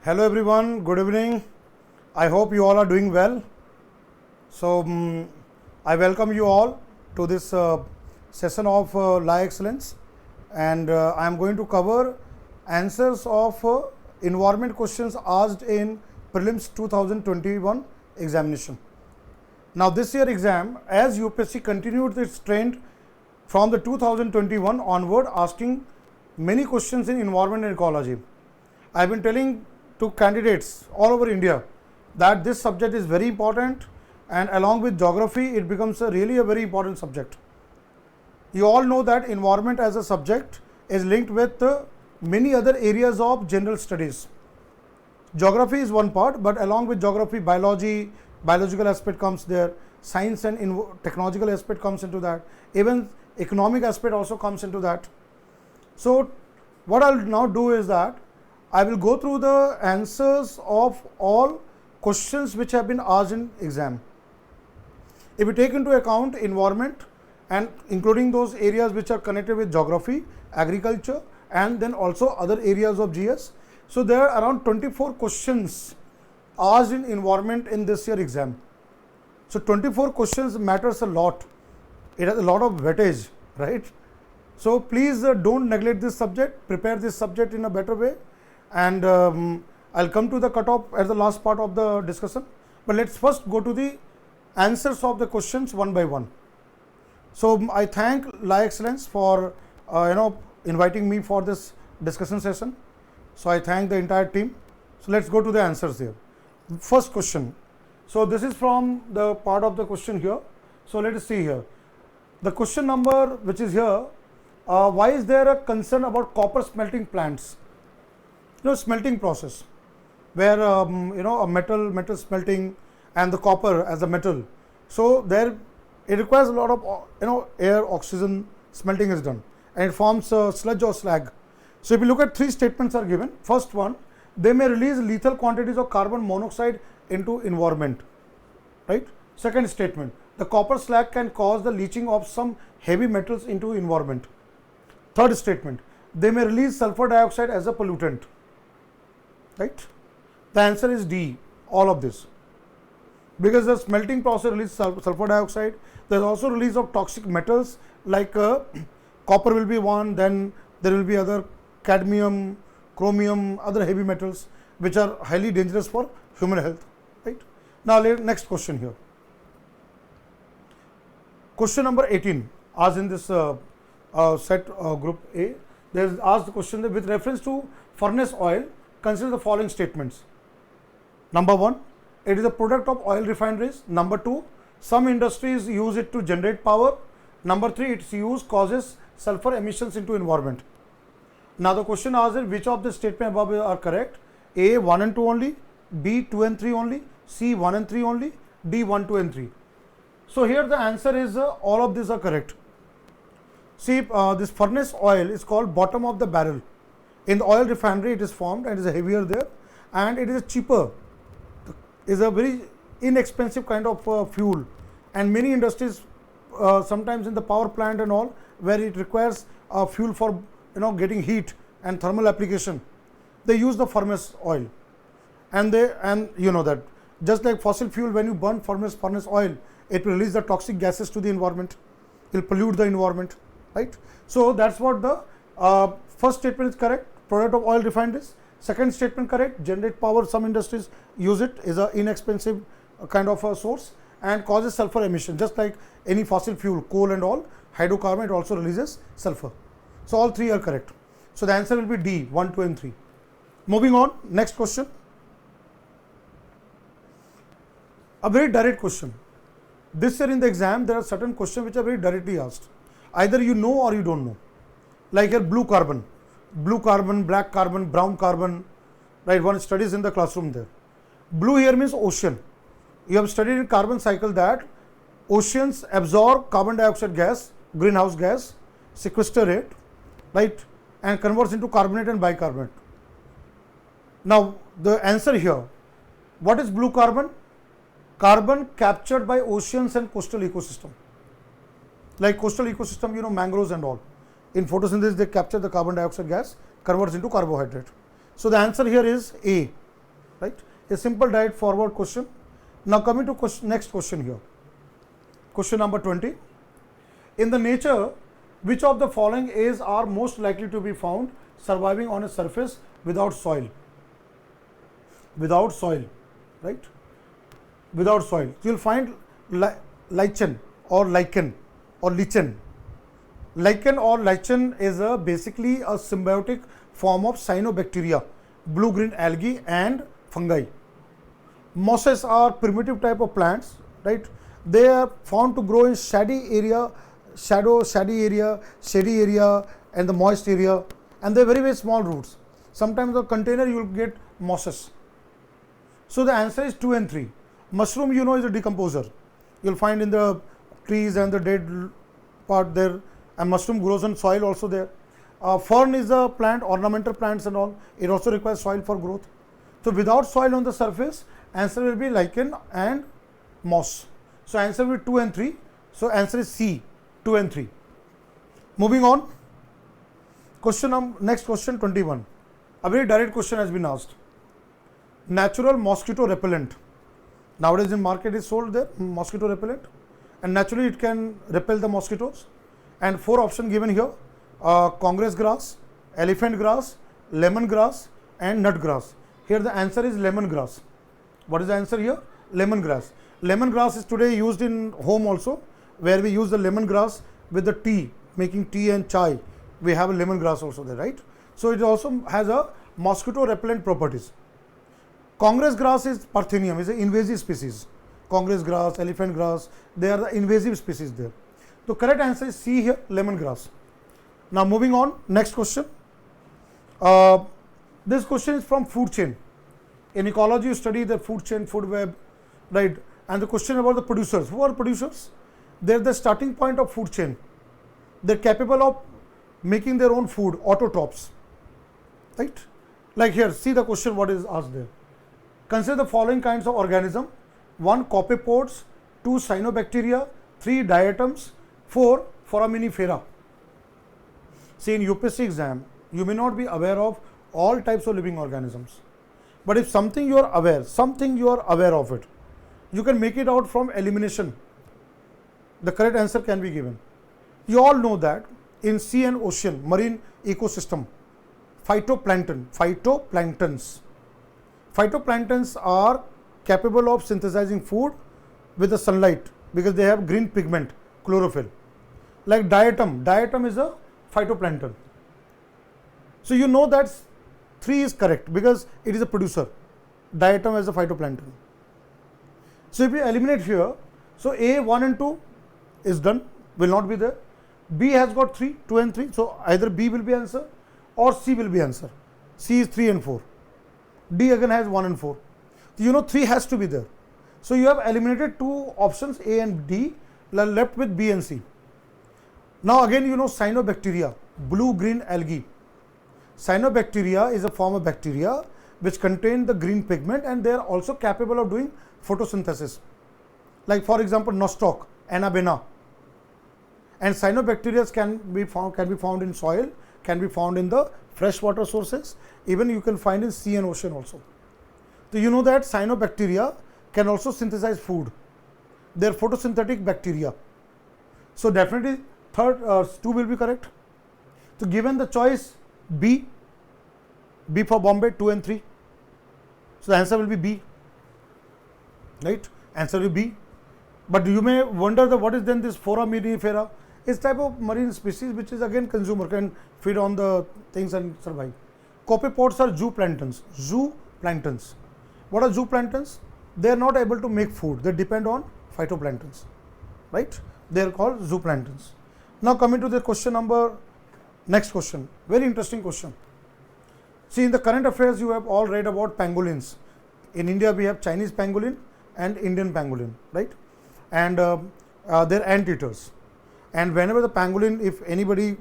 Hello everyone, good evening. I hope you all are doing well. So, I welcome you all to this session of Lie Excellence, and I am going to cover answers of environment questions asked in prelims 2021 examination. Now, this year exam, as UPSC continued its trend from the 2021 onward, asking many questions in environment and ecology. I have been telling to candidates all over India that this subject is very important, and along with geography it becomes really a very important subject. You all know that environment as a subject is linked with many other areas of general studies. Geography is one part, but along with geography, biological aspect comes there, science and technological aspect comes into that, even economic aspect also comes into that. So what I'll now do is that I will go through the answers of all questions which have been asked in exam. If we take into account environment and including those areas which are connected with geography, agriculture, and then also other areas of GS, so there are around 24 questions asked in environment in this year exam. So 24 questions matters a lot. It has a lot of weightage, right? So please don't neglect this subject, prepare this subject in a better way, and I'll come to the cutoff at the last part of the discussion. But let's first go to the answers of the questions one by one. So I thank Lie Excellence for inviting me for this discussion session. So I thank the entire team. So let's go to the answers here. First question. So this is from the part of the question here. So let us see here. The question number which is here, why is there a concern about copper smelting plants? Smelting process where a metal smelting and the copper as a metal. So there it requires a lot of air, oxygen, smelting is done, and it forms sludge or slag. So if you look at three statements are given. First one, they may release lethal quantities of carbon monoxide into environment, right? Second statement, the copper slag can cause the leaching of some heavy metals into environment. Third statement, they may release sulfur dioxide as a pollutant, right? The answer is D, all of this, because the smelting process releases sulfur dioxide. There is also release of toxic metals like copper will be one, then there will be other cadmium, chromium, other heavy metals which are highly dangerous for human health, right? Now next question here. Question number 18 asked in this set group A. There is asked the question that with reference to furnace oil, consider the following statements. Number one, it is a product of oil refineries. Number two, some industries use it to generate power. Number three, its use causes sulfur emissions into environment. Now the question asks is which of the statements above are correct? A, 1 and 2 only, B, 2 and 3 only, C, 1 and 3 only, D, 1, 2 and 3. So here the answer is all of these are correct. See, this furnace oil is called bottom of the barrel. In the oil refinery it is formed and is heavier there, and it is cheaper, is a very inexpensive kind of fuel, and many industries sometimes in the power plant and all where it requires fuel for getting heat and thermal application, they use the furnace oil, and that just like fossil fuel, when you burn furnace oil, it will release the toxic gases to the environment, it will pollute the environment, right? So that's what the first statement is correct, product of oil refineries. Second statement correct, generate power, some industries use it, is a inexpensive kind of a source and causes sulfur emission, just like any fossil fuel, coal and all, hydrocarbon, it also releases sulfur. So all three are correct. So the answer will be D, 1, 2 and 3. Moving on, next question. A very direct question. This year in the exam, there are certain questions which are very directly asked. Either you know or you don't know. Like here, blue carbon, black carbon, brown carbon, right? One studies in the classroom there. Blue here means ocean. You have studied in carbon cycle that oceans absorb carbon dioxide gas, greenhouse gas, sequester it, right, and converts into carbonate and bicarbonate. Now the answer here, what is blue carbon? Carbon captured by oceans and coastal ecosystem. Like coastal ecosystem, mangroves and all. In photosynthesis, they capture the carbon dioxide gas, converts into carbohydrate. So the answer here is A. right? A simple direct forward question. Now coming to next question here. Question number 20. In the nature, which of the following A's are most likely to be found surviving on a surface without soil? Without soil, right? Without soil. You will find lichen or lichen or lichen. Lichen or lichen is basically a symbiotic form of cyanobacteria, blue-green algae and fungi. Mosses are primitive type of plants, right? They are found to grow in shady area, shady area and the moist area, and they are very, very small roots. Sometimes the container you will get mosses. So the answer is 2 and 3. Mushroom, you know, is a decomposer. You will find in the trees and the dead part there, and mushroom grows on soil also there. Fern is a plant, ornamental plants and all. It also requires soil for growth. So without soil on the surface, answer will be lichen and moss. So answer will be 2 and 3. So answer is C, 2 and 3. Moving on. Next question 21. A very direct question has been asked. Natural mosquito repellent. Nowadays in market is sold there, mosquito repellent, and naturally it can repel the mosquitoes. And 4 options given here: Congress grass, elephant grass, lemon grass and nut grass. Here the answer is lemon grass. What is the answer here? Lemon grass. Lemon grass is today used in home also, where we use the lemon grass with the tea, making tea and chai. We have a lemon grass also there, right? So it also has a mosquito repellent properties. Congress grass is Parthenium, is an invasive species. Congress grass, elephant grass, they are the invasive species there. The correct answer is C here, lemon grass. Now moving on, next question. This question is from food chain. In ecology, you study the food chain, food web, right? And the question about the producers. Who are producers? They are the starting point of food chain. They are capable of making their own food, autotrophs, right? Like here, see the question what is asked there. Consider the following kinds of organism: 1. Copepods, 2. Cyanobacteria, 3. Diatoms, 4. Foraminifera. See, in UPSC exam, you may not be aware of all types of living organisms. But if something you are aware of it, you can make it out from elimination. The correct answer can be given. You all know that in sea and ocean, marine ecosystem, phytoplanktons are capable of synthesizing food with the sunlight because they have green pigment, chlorophyll. Like diatom is a phytoplankton. So you know that 3 is correct because it is a producer. Diatom is a phytoplankton. So if you eliminate here, so A, 1 and 2 is done, will not be there. B has got 3, 2 and 3. So either B will be answer or C will be answer. C is 3 and 4. D again has 1 and 4. So you know 3 has to be there. So you have eliminated 2 options A and D, left with B and C. Now again you know cyanobacteria, blue-green algae. Cyanobacteria is a form of bacteria which contain the green pigment, and they are also capable of doing photosynthesis. Like for example nostoc, Anabaena. And cyanobacteria can be found in soil, can be found in the freshwater sources, even you can find in sea and ocean also. So you know that cyanobacteria can also synthesize food. They are photosynthetic bacteria. So definitely 2 will be correct. So given the choice B for Bombay, 2 and 3. So the answer will be B, right? Answer will be B. But you may wonder what is then this Foraminifera? It's type of marine species which is again consumer, can feed on the things and survive. Copepods are zooplanktons. Zooplanktons. What are zooplanktons? They are not able to make food. They depend on phytoplanktons, right? They are called zooplanktons. Now coming to the question number, next question. Very interesting question. See, in the current affairs, you have all read about pangolins. In India, we have Chinese pangolin and Indian pangolin, right? And they're anteaters. And whenever the pangolin, if anybody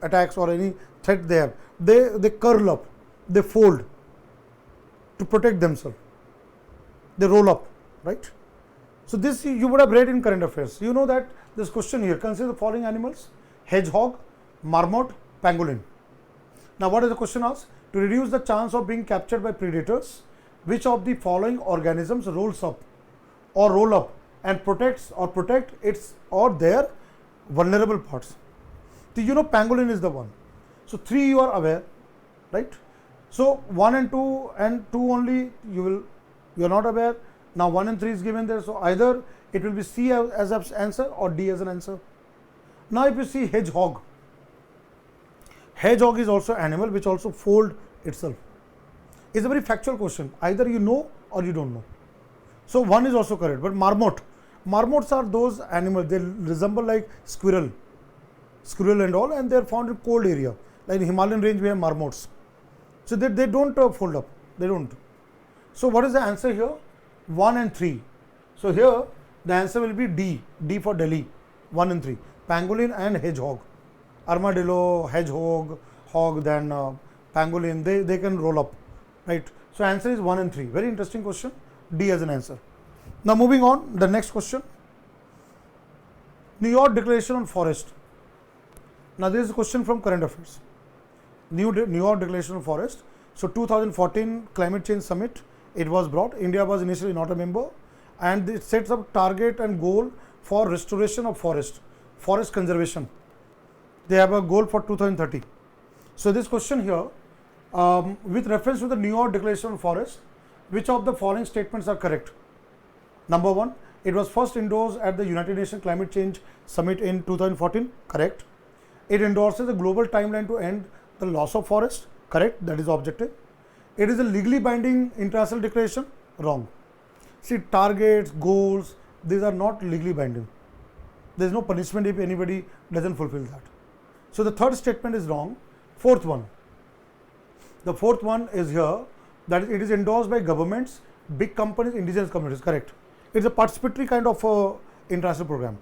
attacks or any threat they have, they curl up, they fold to protect themselves. They roll up, right? So this you would have read in current affairs. You know that this question here, consider the following animals: hedgehog, marmot, pangolin. Now what is the question asked? To reduce the chance of being captured by predators, which of the following organisms rolls up or roll up and protect its or their vulnerable parts? So you know pangolin is the one. So 3 you are aware, right? So 1 and 2 only you are not aware. Now 1 and 3 is given there. So either it will be C as an answer or D as an answer. Now if you see hedgehog, hedgehog is also animal which also fold itself. It's a very factual question. Either you know or you don't know. So 1 is also correct. But marmots are those animals, they resemble like squirrel and all, and they are found in cold area. Like in Himalayan range we have marmots. So they don't fold up. They don't. So what is the answer here? 1 and 3. So here the answer will be D. D for Delhi. 1 and 3. Pangolin and hedgehog. Armadillo, hedgehog, hog, then pangolin. They can roll up, right? So answer is 1 and 3. Very interesting question. D as an answer. Now moving on, the next question. New York Declaration on Forest. Now this is a question from current affairs. New York Declaration on Forest. So 2014 Climate Change Summit, it was brought. India was initially not a member, and it sets up target and goal for restoration of forest conservation. They have a goal for 2030. So this question here, with reference to the New York Declaration on Forest, which of the following statements are correct? Number 1, it was first endorsed at the United Nations Climate Change Summit in 2014. Correct. It endorses a global timeline to end the loss of forest. Correct. That is the objective. It is a legally binding international declaration. Wrong. See, targets, goals, these are not legally binding. There is no punishment if anybody doesn't fulfill that. So the third statement is wrong. Fourth one. The fourth one is here, that it is endorsed by governments, big companies, indigenous communities. Correct. It's a participatory kind of international program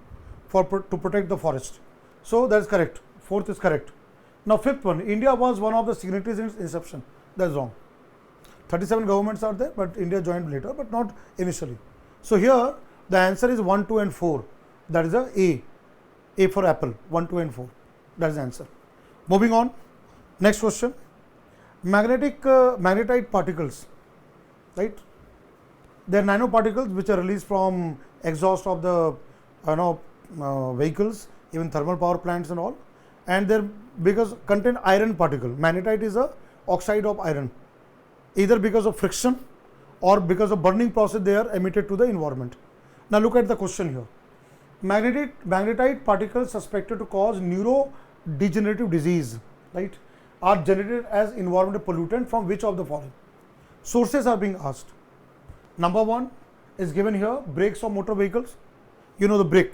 to protect the forest. So that is correct. Fourth is correct. Now fifth one, India was one of the signatories in its inception. That is wrong. 37 governments are there, but India joined later, but not initially. So here the answer is 1, 2 and 4. That is A for apple. 1, 2 and 4. That is the answer. Moving on. Next question. Magnetite particles, right? They are nanoparticles which are released from exhaust of the vehicles, even thermal power plants and all, and they because contain iron particle. Magnetite is a oxide of iron, either because of friction or because of burning process they are emitted to the environment. Now look at the question here. Magnetite particles suspected to cause neurodegenerative disease, right, are generated as environmental pollutant from which of the following? Sources are being asked. Number 1 is given here, brakes of motor vehicles. You know the brake.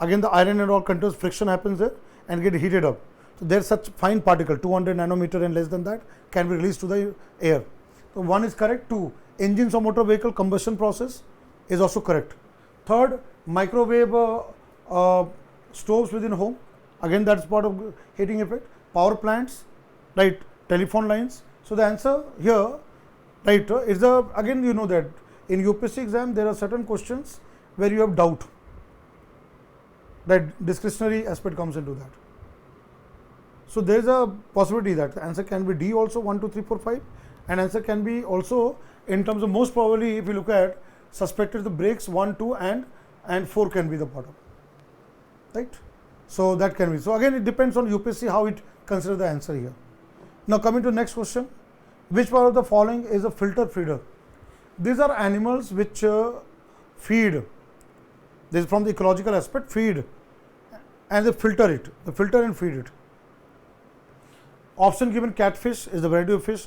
Again the iron and all contains friction happens there and get heated up. So there is such fine particle, 200 nanometer and less than that, can be released to the air. So 1 is correct. 2, engines of motor vehicle combustion process is also correct. Third, microwave stoves within home. Again that is part of heating effect. Power plants, right, telephone lines. So the answer here, right, is the, again you know that in UPSC exam there are certain questions where you have doubt. That discretionary aspect comes into that. So there is a possibility that the answer can be D also, 1, 2, 3, 4, 5, and answer can be also in terms of most probably if you look at suspected the brakes 1, 2 and 4 can be the bottom, right? So that can be. So again it depends on UPSC how it considers the answer here. Now coming to the next question, which one of the following is a filter feeder? These are animals which feed. This is from the ecological aspect, feed and they filter and feed it. Option given, catfish is the variety of fish,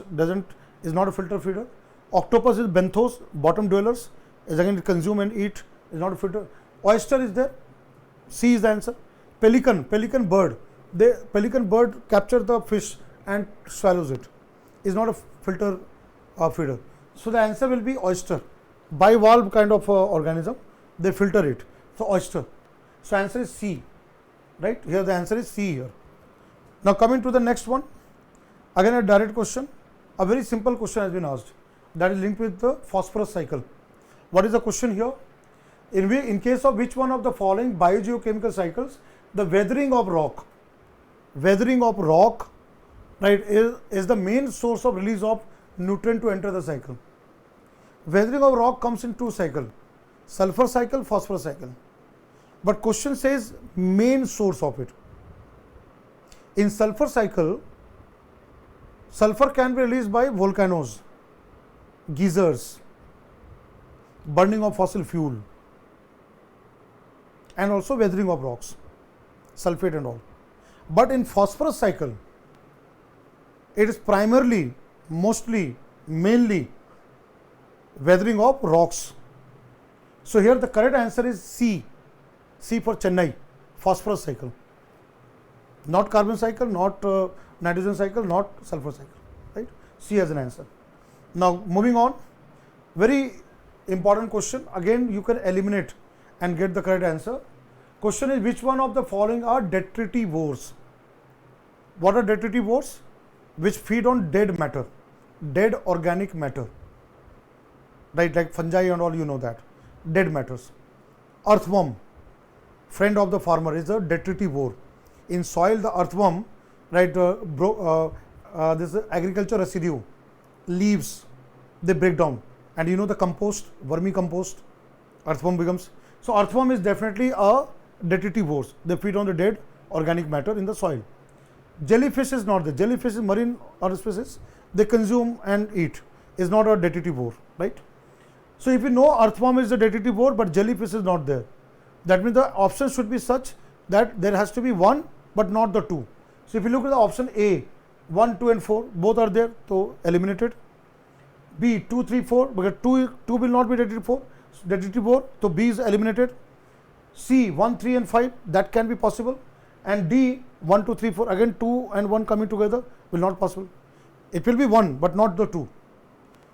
is not a filter feeder. Octopus is benthos, bottom dwellers, is again consume and eat, is not a filter. Oyster is there, C is the answer. Pelican bird, pelican bird capture the fish and swallows it, is not a filter feeder. So the answer will be oyster, bivalve kind of organism, they filter it. So oyster. So answer is C, right? Here the answer is C here. Now coming to the next one, again a direct question, a very simple question has been asked, that is linked with the phosphorus cycle. What is the question here? In case of which one of the following biogeochemical cycles the weathering of rock, right, is the main source of release of nutrient to enter the cycle. weathering of rock comes in two cycles, sulfur cycle, phosphorus cycle. But question says main source of it. In sulfur cycle, sulfur can be released by volcanoes, geysers, burning of fossil fuel, and also weathering of rocks, sulfate and all. But in phosphorus cycle, it is primarily, mostly, mainly weathering of rocks. So here the correct answer is C. C for Chennai, phosphorus cycle. Not carbon cycle, not nitrogen cycle, not sulfur cycle. Right? C as an answer. Now moving on, very important question. Again, you can eliminate and get the correct answer. Question is, which one of the following are detritivores? What are detritivores? Which feed on dead matter, dead organic matter. Right, like fungi and all, you know that. Dead matters. Earthworm, friend of the farmer, is a detritivore. In soil, the earthworm, right, this agriculture residue, leaves, they break down. And you know the compost, vermicompost, earthworm becomes. So earthworm is definitely a detritivore. They feed on the dead organic matter in the soil. Jellyfish is not there. Jellyfish is marine or species. They consume and eat. Is not a detritivore, right? So if you know earthworm is a detritivore, but jellyfish is not there, that means the option should be such that there has to be one, but not the two. So if you look at the option A, 1, 2 and 4, both are there, so eliminated. B, 2, 3, 4, because 2 will not be detritivore, so B is eliminated. C, 1, 3 and 5, that can be possible. And D, 1, 2, 3, 4, again 2 and 1 coming together will not possible. It will be 1, but not the 2.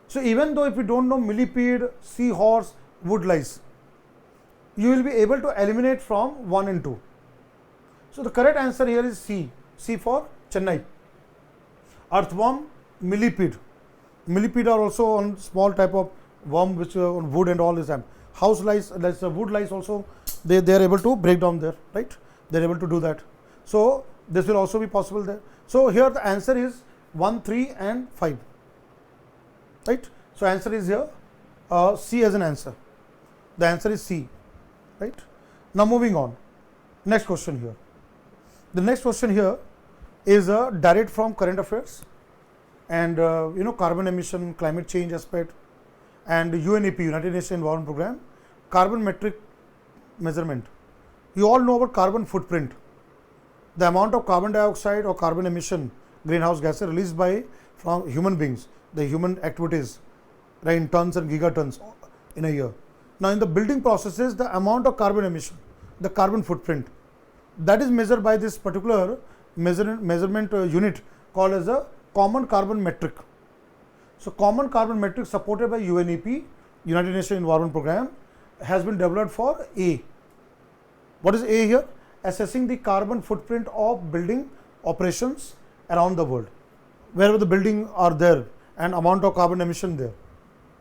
So even though if you don't know millipede, seahorse, woodlice, you will be able to eliminate from 1 and 2. So the correct answer here is C. C for Chennai. Earthworm, millipede. Millipede are also on small type of worm which on wood and all is them. House lice, that's wood lice also, they are able to break down there, right? They are able to do that. So this will also be possible there. So here the answer is 1, 3 and 5. Right? So answer is here C as an answer. The answer is C. Right? Now moving on. Next question here. The next question here is direct from current affairs and carbon emission, climate change aspect, and UNEP, United Nations Environment Program, carbon metric measurement. You all know about carbon footprint. The amount of carbon dioxide or carbon emission, greenhouse gases released from human beings, the human activities, right, in tons and gigatons in a year. Now in the building processes, the amount of carbon emission, the carbon footprint, that is measured by this particular measurement unit called as a common carbon metric. So common carbon metric supported by UNEP, United Nations Environment Program, has been developed for A. What is A here? Assessing the carbon footprint of building operations around the world, wherever the building are there and amount of carbon emission there,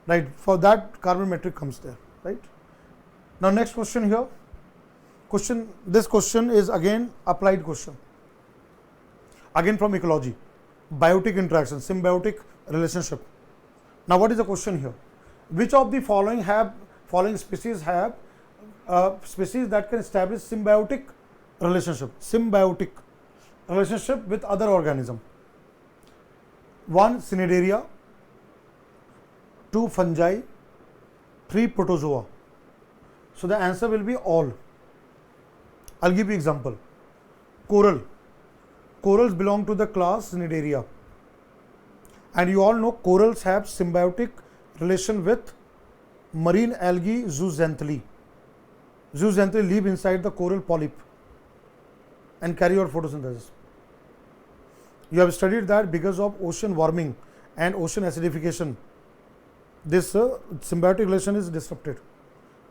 right? For that carbon metric comes there, right? Now next question here. This question is again applied question. Again from ecology, biotic interaction, symbiotic relationship. Now what is the question here? Which of the following species have species that can establish symbiotic relationship with other organism? 1, Cnidaria, 2, fungi, 3, protozoa. So the answer will be all. I'll give you example. Corals belong to the class Cnidaria, and you all know corals have symbiotic relation with marine algae zooxanthellae. Zooxanthellae live inside the coral polyp and carry out photosynthesis. You have studied that because of ocean warming and ocean acidification, this symbiotic relation is disrupted.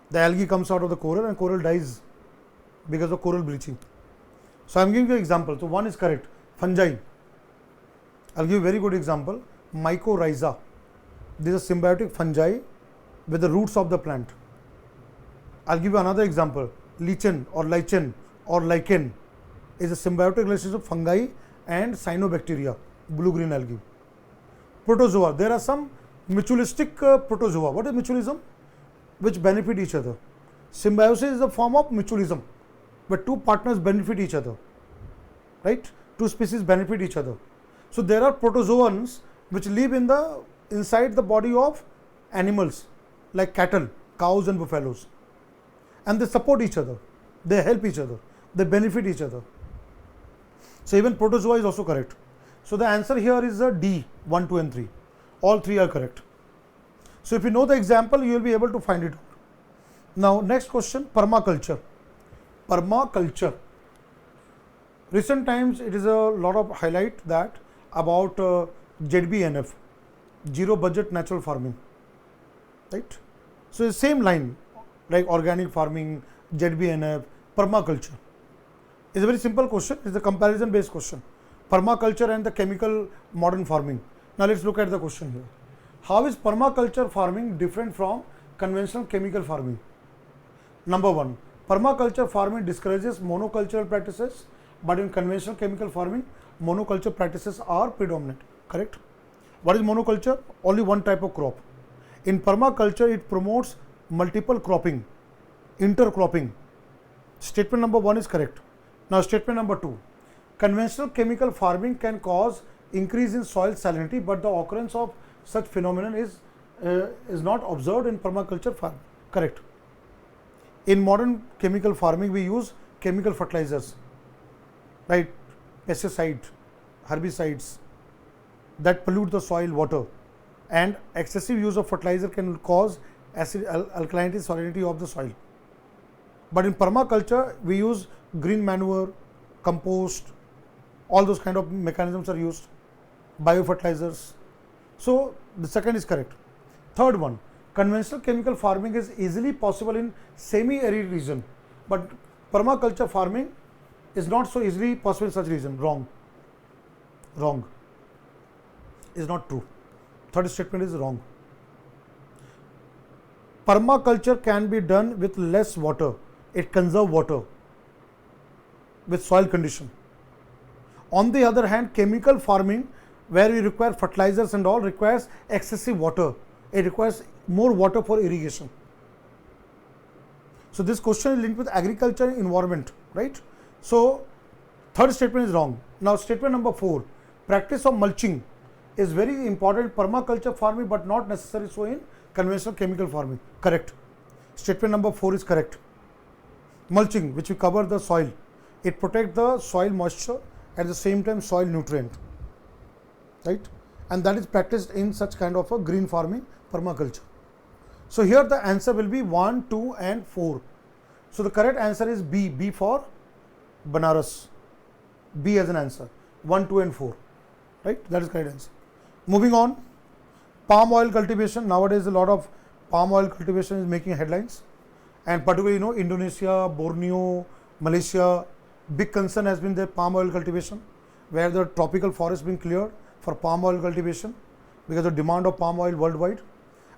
The algae comes out of the coral and coral dies because of coral bleaching. So I am giving you an example. So 1 is correct. Fungi. I'll give you a very good example. Mycorrhiza. This is a symbiotic fungi with the roots of the plant. I'll give you another example. Lichen or lichen is a symbiotic relationship of fungi and cyanobacteria, blue-green algae. Protozoa. There are some Mutualistic protozoa. What is mutualism? Which benefit each other. Symbiosis is a form of mutualism, where two partners benefit each other, right? Two species benefit each other. So there are protozoans which live inside the body of animals like cattle, cows and buffaloes, and they support each other, they help each other, they benefit each other. So even protozoa is also correct. So the answer here is a D, 1, 2 and 3. All three are correct. So if you know the example, you will be able to find it out. Now next question, permaculture. Permaculture. Recent times it is a lot of highlight that about ZBNF, zero budget natural farming, right? So the same line like organic farming, ZBNF, permaculture. It's a very simple question. It's a comparison based question. Permaculture and the chemical modern farming. Now let's look at the question here. How is permaculture farming different from conventional chemical farming? Number one, permaculture farming discourages monocultural practices, but in conventional chemical farming, monoculture practices are predominant. Correct? What is monoculture? Only one type of crop. In permaculture, it promotes multiple cropping, intercropping. Statement number one is correct. Now statement number two, conventional chemical farming can cause increase in soil salinity, but the occurrence of such phenomenon is not observed in permaculture farming. Correct. In modern chemical farming, we use chemical fertilizers, right? Pesticides, herbicides that pollute the soil, water, and excessive use of fertilizer can cause acid, alkalinity, salinity of the soil. But in permaculture, we use green manure, compost, all those kind of mechanisms are used, biofertilizers. So the second is correct. Third one, conventional chemical farming is easily possible in semi-arid region, but permaculture farming is not so easily possible in such region. Wrong. Wrong. Is not true. Third statement is wrong. Permaculture can be done with less water. It conserves water with soil condition. On the other hand, chemical farming, where we require fertilizers and all, requires excessive water. It requires more water for irrigation. So this question is linked with agriculture and environment, right? So third statement is wrong. Now statement number 4, practice of mulching is very important in permaculture farming, but not necessary so in conventional chemical farming. Correct. Statement number 4 is correct. Mulching, which we cover the soil, it protects the soil moisture, at the same time soil nutrient, right? And that is practiced in such kind of a green farming, permaculture. So here the answer will be 1, 2 and 4. So the correct answer is B, B for Banaras. B as an answer, 1, 2 and 4, right? That is correct answer. Moving on, palm oil cultivation. Nowadays a lot of palm oil cultivation is making headlines, and particularly Indonesia, Borneo, Malaysia, big concern has been their palm oil cultivation, where the tropical forest been cleared for palm oil cultivation because of demand of palm oil worldwide,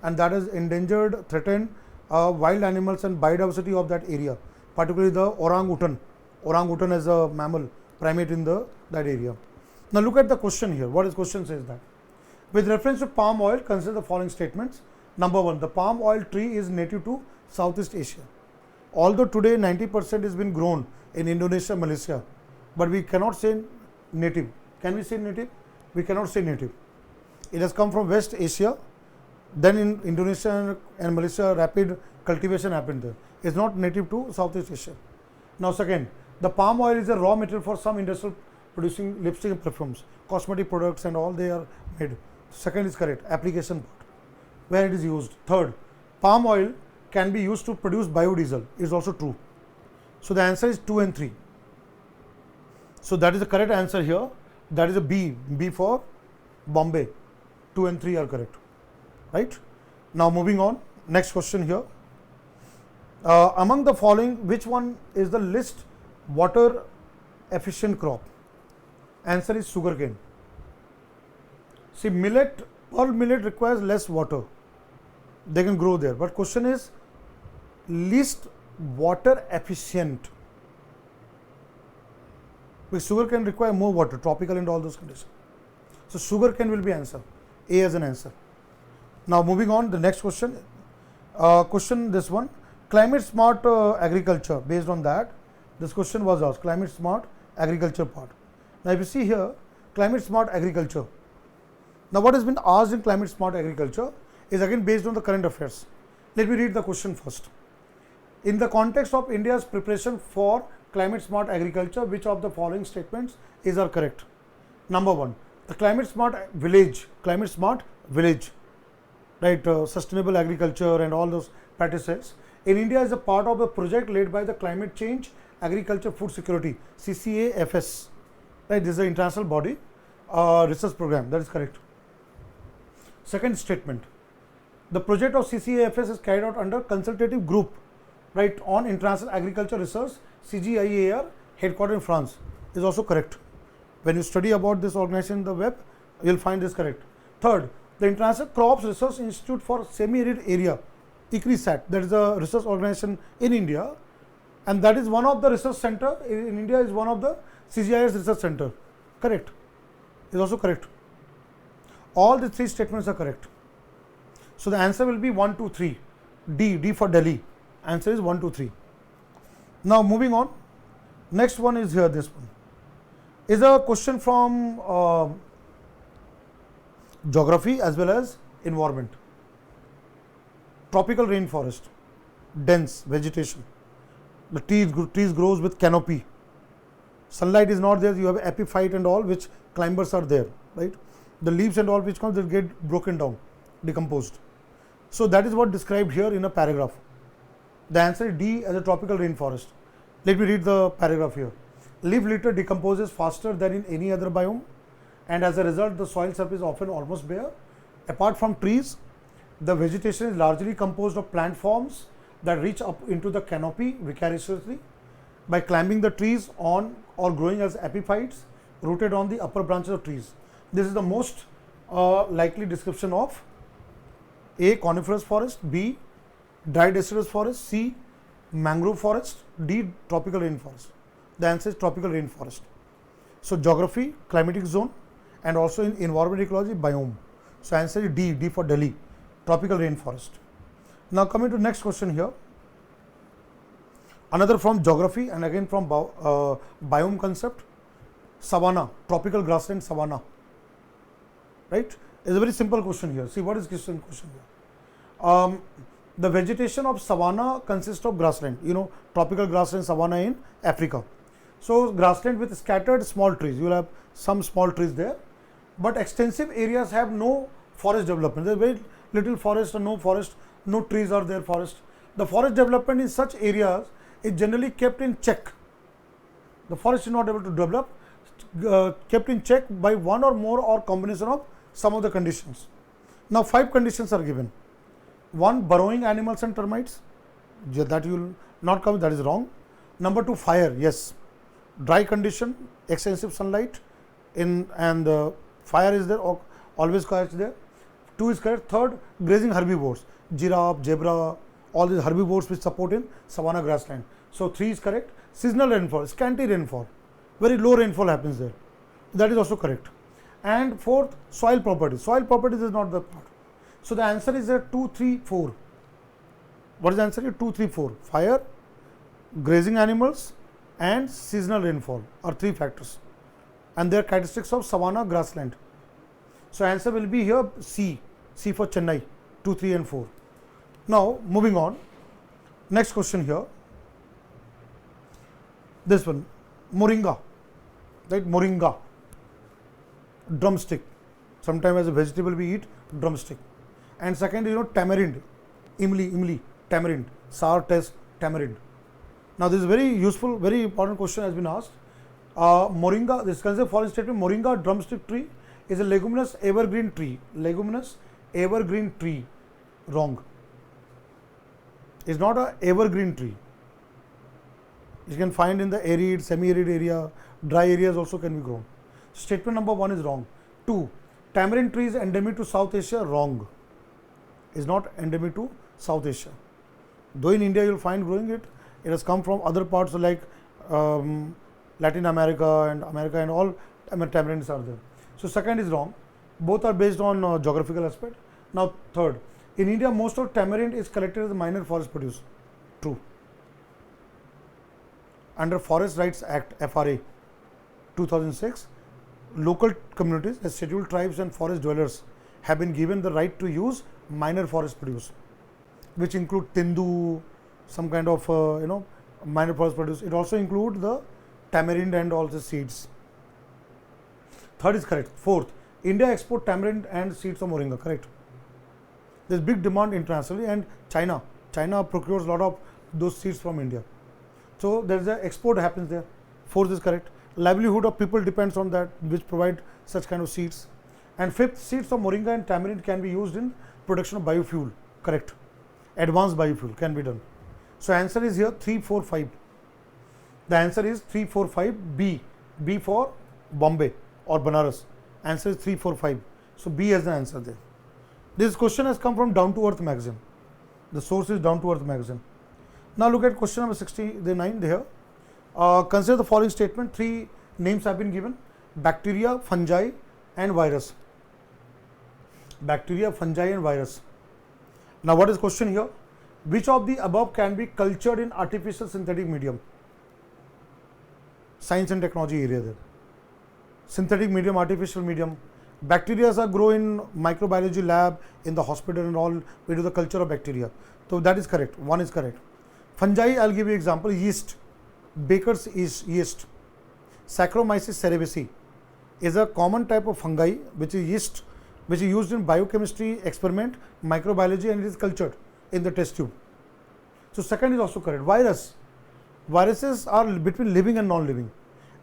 and that has endangered, threatened wild animals and biodiversity of that area, particularly the orangutan. Orangutan is a mammal, primate in that area. Now look at the question here. What is question says that? With reference to palm oil, consider the following statements. Number 1, the palm oil tree is native to Southeast Asia. Although today 90% has been grown in Indonesia, Malaysia, but we cannot say native. Can we say native? We cannot say native. It has come from West Asia. Then in Indonesia and Malaysia, rapid cultivation happened there. It's not native to Southeast Asia. Now second, the palm oil is a raw material for some industrial producing lipstick and perfumes, cosmetic products and all, they are made. Second is correct. Application part, where it is used. Third, palm oil can be used to produce biodiesel, is also true. So the answer is 2 and 3. So that is the correct answer here. That is a B, B for Bombay. 2 and 3 are correct, right? Now moving on, next question here. Among the following, which one is the least water efficient crop? Answer is sugarcane. See, millet, pearl millet requires less water. They can grow there. But question is least water efficient. Because sugar can require more water, tropical and all those conditions. So sugarcane will be answer. A as an answer. Now moving on, the next question. Question this one, climate smart agriculture. Based on that, this question was asked, climate smart agriculture part. Now if you see here, climate smart agriculture. Now what has been asked in climate smart agriculture is again based on the current affairs. Let me read the question first. In the context of India's preparation for climate smart agriculture, which of the following statements are correct? Number one, the climate smart village, right, sustainable agriculture and all those practices in India is a part of a project led by the Climate Change Agriculture Food Security CCAFS, right. This is an international body research program. That is correct. Second statement, the project of CCAFS is carried out under consultative group, right, on international agriculture research, CGIAR, headquartered in France, is also correct. When you study about this organization in the web, you will find this correct. Third, the International Crops Research Institute for Semi-Arid Area, ICRISAT, that is a research organization in India, and that is one of the research center in India, is one of the CGIS research center. Correct. Is also correct. All the three statements are correct. So the answer will be 1, 2, 3. D for Delhi. Answer is 1, 2, 3. Now moving on. Next one is here. This one is a question from geography as well as environment. Tropical rainforest, dense vegetation. The trees grows with canopy. Sunlight is not there. You have epiphyte and all, which climbers are there, right? The leaves and all which comes, they get broken down, decomposed. So that is what described here in a paragraph. The answer is D as a tropical rainforest. Let me read the paragraph here. Leaf litter decomposes faster than in any other biome, and as a result the soil surface is often almost bare. Apart from trees, the vegetation is largely composed of plant forms that reach up into the canopy vicariously by climbing the trees on or growing as epiphytes rooted on the upper branches of trees. This is the most likely description of A. Coniferous forest, B. Dry deciduous forest, C. Mangrove forest, D. Tropical rainforest. The answer is tropical rainforest. So geography, climatic zone, and also in environment ecology, biome. So answer is D for Delhi, tropical rainforest. Now coming to next question here. Another from geography and again from biome concept. Savanna, tropical grassland savanna. Right? It's a very simple question here. See what is question here. The vegetation of savanna consists of grassland. You know, tropical grassland savanna in Africa. So grassland with scattered small trees. You will have some small trees there, but extensive areas have no forest development. There is very little forest or no forest, no trees are there. Forest. The forest development in such areas is generally kept in check. The forest is not able to develop, kept in check by one or more or combination of some of the conditions. Now 5 conditions are given. 1, burrowing animals and termites, that you will not come, that is wrong. Number 2, fire, yes. Dry condition, extensive sunlight, and fire is there, always correct there. 2 is correct. 3rd, grazing herbivores, giraffe, zebra, all these herbivores which support in savanna grassland. So 3 is correct. Seasonal rainfall, scanty rainfall, very low rainfall happens there. That is also correct. And 4th, soil properties. Soil properties is not the part. So the answer is 2, 3, 4. What is the answer? 2, 3, 4. Fire, grazing animals, and seasonal rainfall are 3 factors, and they are characteristics of savanna grassland. So answer will be here C for Chennai, 2, 3, and 4. Now moving on, next question here. This one, moringa, right? Moringa, drumstick. Sometimes as a vegetable we eat drumstick. And second, tamarind, imli, tamarind, sour taste tamarind. Now this is very useful, very important question has been asked. Moringa, this concept following statement, moringa drumstick tree is a leguminous evergreen tree. Leguminous evergreen tree, wrong. It's not an evergreen tree. You can find in the arid, semi-arid area, dry areas also can be grown. Statement number 1 is wrong. 2, tamarind tree is endemic to South Asia, wrong. Is not endemic to South Asia. Though in India you will find growing it, it has come from other parts like Latin America and all, tamarinds are there. So second is wrong. Both are based on geographical aspect. Now third, in India most of tamarind is collected as a minor forest produce. True. Under Forest Rights Act FRA 2006, local communities as scheduled tribes and forest dwellers have been given the right to use minor forest produce, which include tindu, some kind of minor forest produce. It also includes the tamarind and all the seeds. Third is correct. Fourth, India export tamarind and seeds of moringa. Correct. There is big demand internationally, and China procures a lot of those seeds from India. So there is a export happens there. Fourth is correct. Livelihood of people depends on that, which provide such kind of seeds. And fifth, seeds of moringa and tamarind can be used in production of biofuel. Correct. Advanced biofuel can be done. So answer is here 3, 4, 5. The answer is 3, 4, 5. B. B for Bombay or Banaras. Answer is 3, 4, 5. So B is the answer there. This question has come from Down to Earth magazine. The source is Down to Earth magazine. Now look at question number 69 there. Consider the following statement. 3 names have been given: bacteria, fungi and virus. Bacteria, fungi and virus. Now what is question here? Which of the above can be cultured in artificial synthetic medium? Science and technology area there. Synthetic medium, artificial medium. Bacteria are grow in microbiology lab, in the hospital and all. We do the culture of bacteria. So that is correct. One is correct. Fungi, I'll give you example. Yeast. Baker's yeast. Saccharomyces cerevisiae is a common type of fungi which is yeast, which is used in biochemistry experiment, microbiology, and it is cultured in the test tube. So second is also correct. Virus. Viruses are between living and non-living,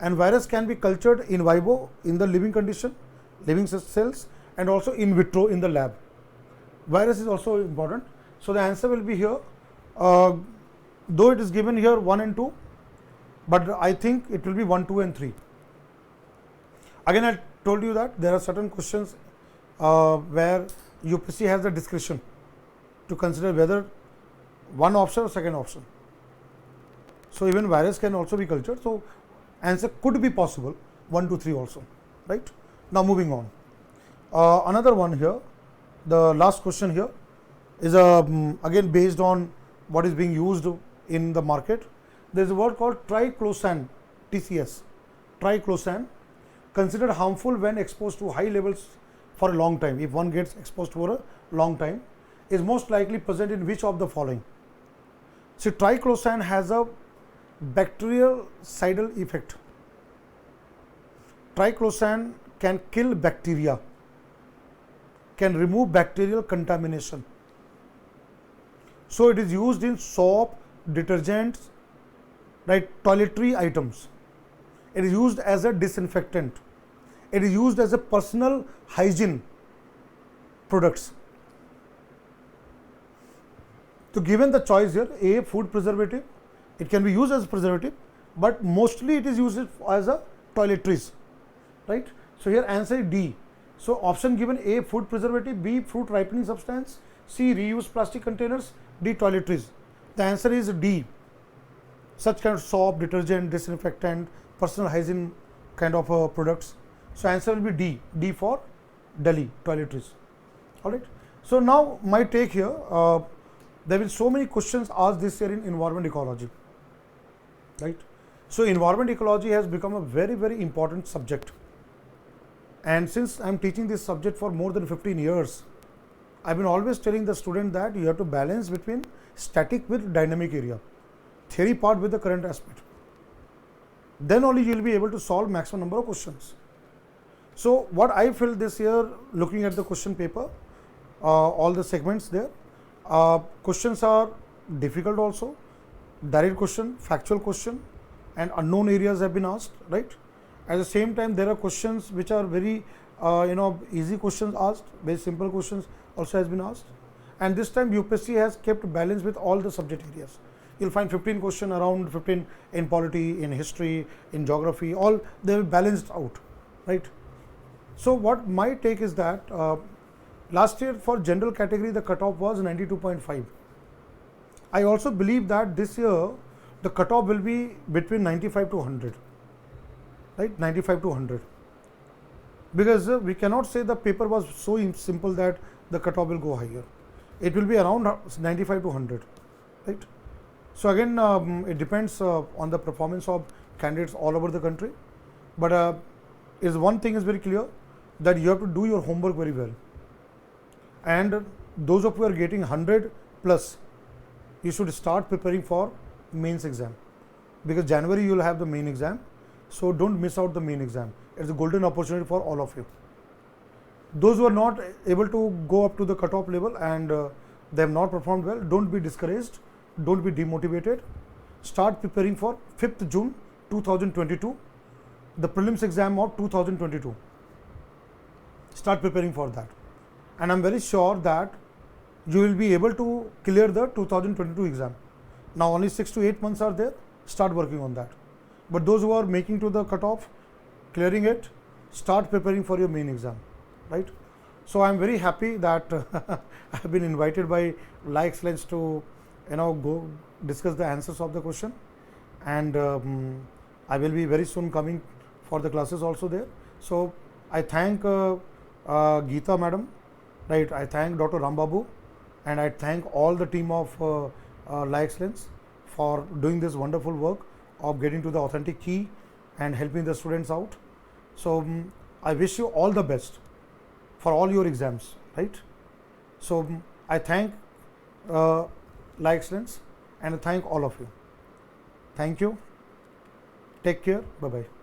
and virus can be cultured in vivo in the living condition, living cells, and also in vitro in the lab. Virus is also important. So the answer will be here, though it is given here 1 and 2, but I think it will be 1, 2 and 3. Again, I told you that there are certain questions where UPSC has the discretion to consider whether one option or second option. So even virus can also be cultured. So answer could be possible 1, 2, 3 also, right? Now moving on. Another one here, the last question here is again based on what is being used in the market. There is a word called triclosan, TCS. Triclosan, considered harmful when exposed to high levels for a long time. If one gets exposed for a long time, is most likely present in which of the following? See, triclosan has a bactericidal effect. Triclosan can kill bacteria, can remove bacterial contamination. So it is used in soap, detergents, right, toiletry items. It is used as a disinfectant. It is used as a personal hygiene products. So given the choice here, A, food preservative, it can be used as a preservative, but mostly it is used as a toiletries, right? So here answer is D. So option given: A, food preservative; B, fruit ripening substance; C, reused plastic containers; D, toiletries. The answer is D. Such kind of soap, detergent, disinfectant, personal hygiene kind of products. So answer will be D. D for Delhi, toiletries. All right. So now my take here, there will be so many questions asked this year in environment ecology, right? So environment ecology has become a very, very important subject. And since I am teaching this subject for more than 15 years, I have been always telling the student that you have to balance between static with dynamic area, theory part with the current aspect. Then only you will be able to solve maximum number of questions. So what I feel this year, looking at the question paper, all the segments there, questions are difficult also, direct question, factual question, and unknown areas have been asked, right? At the same time, there are questions which are very easy questions asked, very simple questions also has been asked. And this time UPSC has kept balance with all the subject areas. You'll find 15 questions, around 15 in polity, in history, in geography, all they are balanced out, right? So what my take is that last year for general category the cutoff was 92.5. I also believe that this year the cutoff will be between 95 to 100, right? 95 to 100, because we cannot say the paper was so simple that the cutoff will go higher. It will be around 95 to 100, right? So again, it depends on the performance of candidates all over the country. But is one thing is very clear, that you have to do your homework very well. And those of you who are getting 100 plus, you should start preparing for mains exam, because January you will have the main exam. So don't miss out the main exam. It's a golden opportunity for all of you. Those who are not able to go up to the cutoff level and they have not performed well, don't be discouraged, don't be demotivated. Start preparing for 5th June 2022, the prelims exam of 2022. Start preparing for that, and I'm very sure that you will be able to clear the 2022 exam. Now only 6 to 8 months are there. Start working on that. But those who are making to the cutoff, clearing it, start preparing for your main exam, right? So I'm very happy that I have been invited by LA Excellence to go discuss the answers of the question, and I will be very soon coming for the classes also there. So I thank Geeta madam, right? I thank Dr. Rambabu, and I thank all the team of LA Excellence for doing this wonderful work of getting to the authentic key and helping the students out. So I wish you all the best for all your exams, right? So I thank LA Excellence, and I thank all of you. Thank you. Take care. Bye bye.